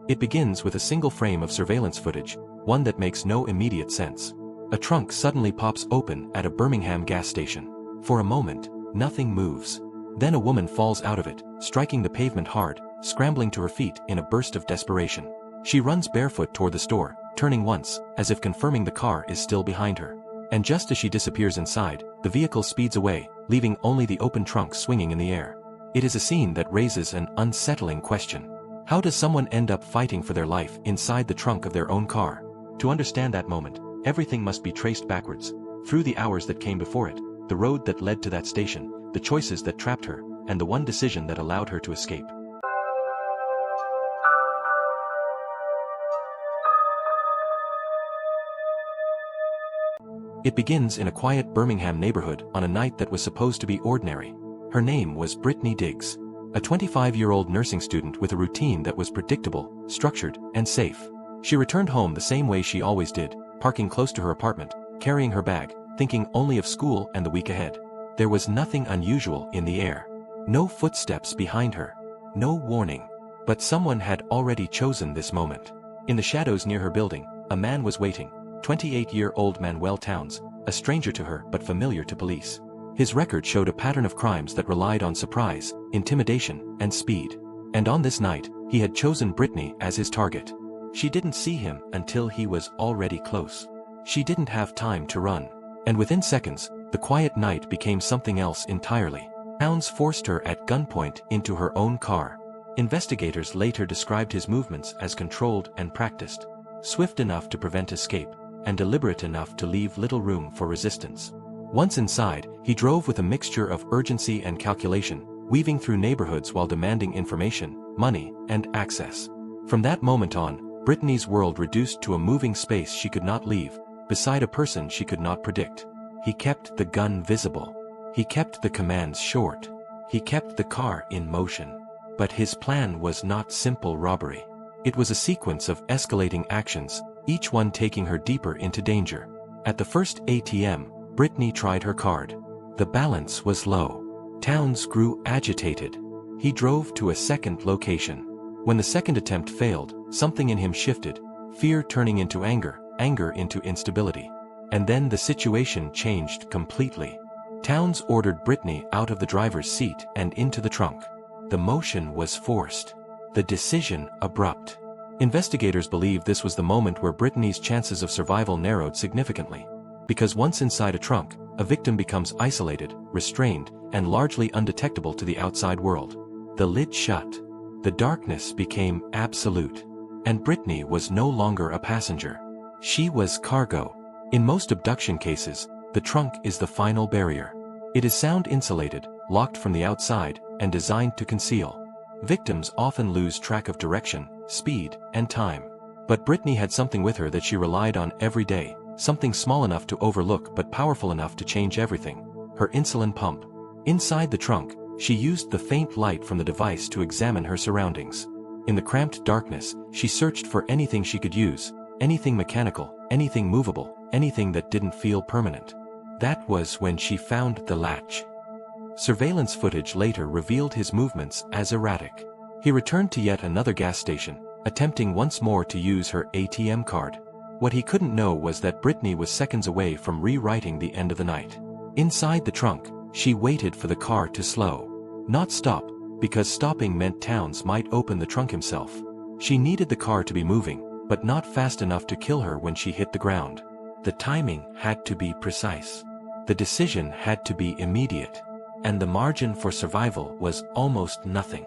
It begins with a single frame of surveillance footage, one that makes no immediate sense. A trunk suddenly pops open at a Birmingham gas station. For a moment, nothing moves. Then a woman falls out of it, striking the pavement hard, scrambling to her feet in a burst of desperation. She runs barefoot toward the store, turning once, as if confirming the car is still behind her. And just as she disappears inside, the vehicle speeds away, leaving only the open trunk swinging in the air. It is a scene that raises an unsettling question. How does someone end up fighting for their life inside the trunk of their own car? To understand that moment, everything must be traced backwards, through the hours that came before it, the road that led to that station, the choices that trapped her, and the one decision that allowed her to escape. It begins in a quiet Birmingham neighborhood on a night that was supposed to be ordinary. Her name was Brittany Diggs, a 25-year-old nursing student with a routine that was predictable, structured, and safe. She returned home the same way she always did, parking close to her apartment, carrying her bag, thinking only of school and the week ahead. There was nothing unusual in the air. No footsteps behind her. No warning. But someone had already chosen this moment. In the shadows near her building, a man was waiting. 28-year-old Manuel Towns, a stranger to her but familiar to police. His record showed a pattern of crimes that relied on surprise, intimidation, and speed. And on this night, he had chosen Brittany as his target. She didn't see him until he was already close. She didn't have time to run. And within seconds, the quiet night became something else entirely. Towns forced her at gunpoint into her own car. Investigators later described his movements as controlled and practiced, swift enough to prevent escape, and deliberate enough to leave little room for resistance. Once inside, he drove with a mixture of urgency and calculation, weaving through neighborhoods while demanding information, money, and access. From that moment on, Brittany's world reduced to a moving space she could not leave, beside a person she could not predict. He kept the gun visible. He kept the commands short. He kept the car in motion. But his plan was not simple robbery. It was a sequence of escalating actions, each one taking her deeper into danger. At the first ATM, Brittany tried her card. The balance was low. Towns grew agitated. He drove to a second location. When the second attempt failed, something in him shifted, fear turning into anger, anger into instability. And then the situation changed completely. Towns ordered Brittany out of the driver's seat and into the trunk. The motion was forced. The decision abrupt. Investigators believe this was the moment where Brittany's chances of survival narrowed significantly. Because once inside a trunk, a victim becomes isolated, restrained, and largely undetectable to the outside world. The lid shut. The darkness became absolute. And Brittany was no longer a passenger. She was cargo. In most abduction cases, the trunk is the final barrier. It is sound insulated, locked from the outside, and designed to conceal. Victims often lose track of direction, speed, and time. But Brittany had something with her that she relied on every day, something small enough to overlook but powerful enough to change everything. Her insulin pump. Inside the trunk, she used the faint light from the device to examine her surroundings. In the cramped darkness, she searched for anything she could use, anything mechanical, anything movable, anything that didn't feel permanent. That was when she found the latch. Surveillance footage later revealed his movements as erratic. He returned to yet another gas station, attempting once more to use her ATM card. What he couldn't know was that Brittany was seconds away from rewriting the end of the night. Inside the trunk, she waited for the car to slow. Not stop, because stopping meant Towns might open the trunk himself. She needed the car to be moving, but not fast enough to kill her when she hit the ground. The timing had to be precise. The decision had to be immediate. And the margin for survival was almost nothing.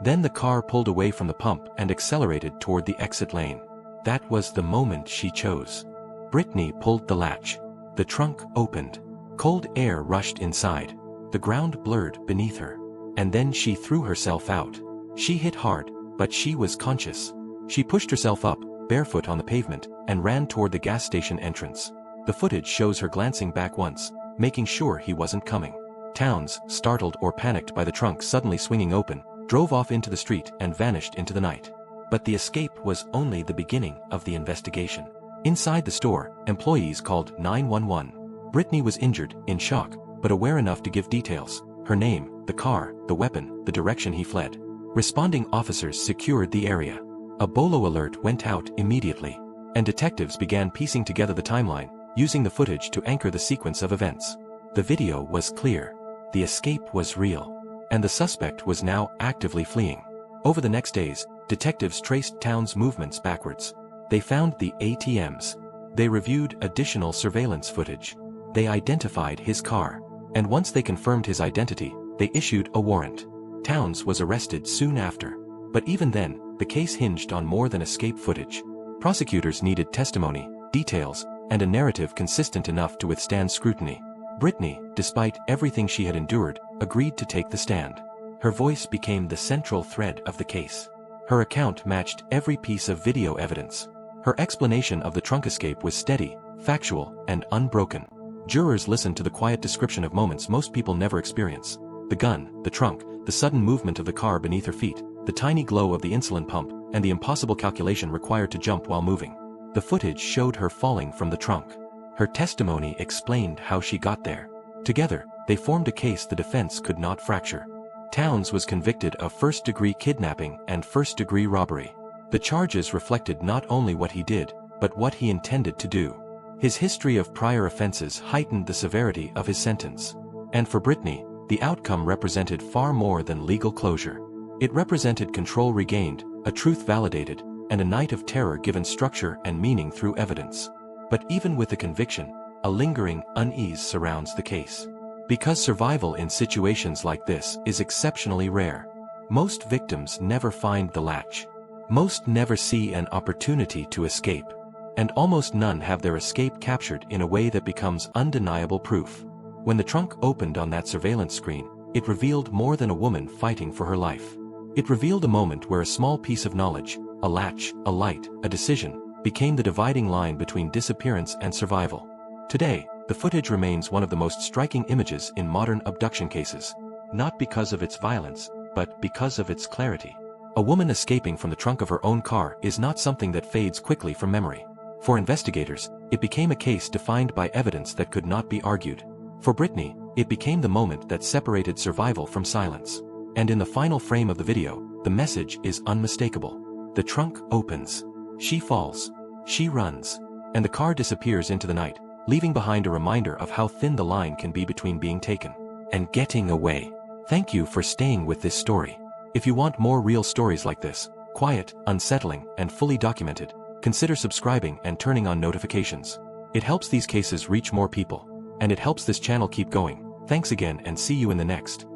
Then the car pulled away from the pump and accelerated toward the exit lane. That was the moment she chose. Brittany pulled the latch. The trunk opened. Cold air rushed inside. The ground blurred beneath her. And then she threw herself out. She hit hard, but she was conscious. She pushed herself up, barefoot on the pavement, and ran toward the gas station entrance. The footage shows her glancing back once, making sure he wasn't coming. Towns, startled or panicked by the trunk suddenly swinging open, drove off into the street and vanished into the night. But the escape was only the beginning of the investigation. Inside the store, employees called 911. Brittany was injured, in shock, but aware enough to give details: her name, the car, the weapon, the direction he fled. Responding officers secured the area. A bolo alert went out immediately, and detectives began piecing together the timeline, using the footage to anchor the sequence of events. The video was clear. The escape was real, and the suspect was now actively fleeing. Over the next days, detectives traced Towns' movements backwards. They found the ATMs. They reviewed additional surveillance footage. They identified his car, and once they confirmed his identity, they issued a warrant. Towns was arrested soon after. But even then, the case hinged on more than escape footage. Prosecutors needed testimony, details, and a narrative consistent enough to withstand scrutiny. Brittany, despite everything she had endured, agreed to take the stand. Her voice became the central thread of the case. Her account matched every piece of video evidence. Her explanation of the trunk escape was steady, factual, and unbroken. Jurors listened to the quiet description of moments most people never experience. The gun, the trunk, the sudden movement of the car beneath her feet, the tiny glow of the insulin pump, and the impossible calculation required to jump while moving. The footage showed her falling from the trunk. Her testimony explained how she got there. Together, they formed a case the defense could not fracture. Towns was convicted of first-degree kidnapping and first-degree robbery. The charges reflected not only what he did, but what he intended to do. His history of prior offenses heightened the severity of his sentence. And for Brittany, the outcome represented far more than legal closure. It represented control regained, a truth validated, and a night of terror given structure and meaning through evidence. But even with the conviction, a lingering unease surrounds the case. Because survival in situations like this is exceptionally rare. Most victims never find the latch. Most never see an opportunity to escape. And almost none have their escape captured in a way that becomes undeniable proof. When the trunk opened on that surveillance screen, it revealed more than a woman fighting for her life. It revealed a moment where a small piece of knowledge, a latch, a light, a decision, became the dividing line between disappearance and survival. Today, the footage remains one of the most striking images in modern abduction cases. Not because of its violence, but because of its clarity. A woman escaping from the trunk of her own car is not something that fades quickly from memory. For investigators, it became a case defined by evidence that could not be argued. For Brittany, it became the moment that separated survival from silence. And in the final frame of the video, the message is unmistakable. The trunk opens. She falls. She runs. And the car disappears into the night, leaving behind a reminder of how thin the line can be between being taken and getting away. Thank you for staying with this story. If you want more real stories like this, quiet, unsettling, and fully documented, consider subscribing and turning on notifications. It helps these cases reach more people, and it helps this channel keep going. Thanks again and see you in the next.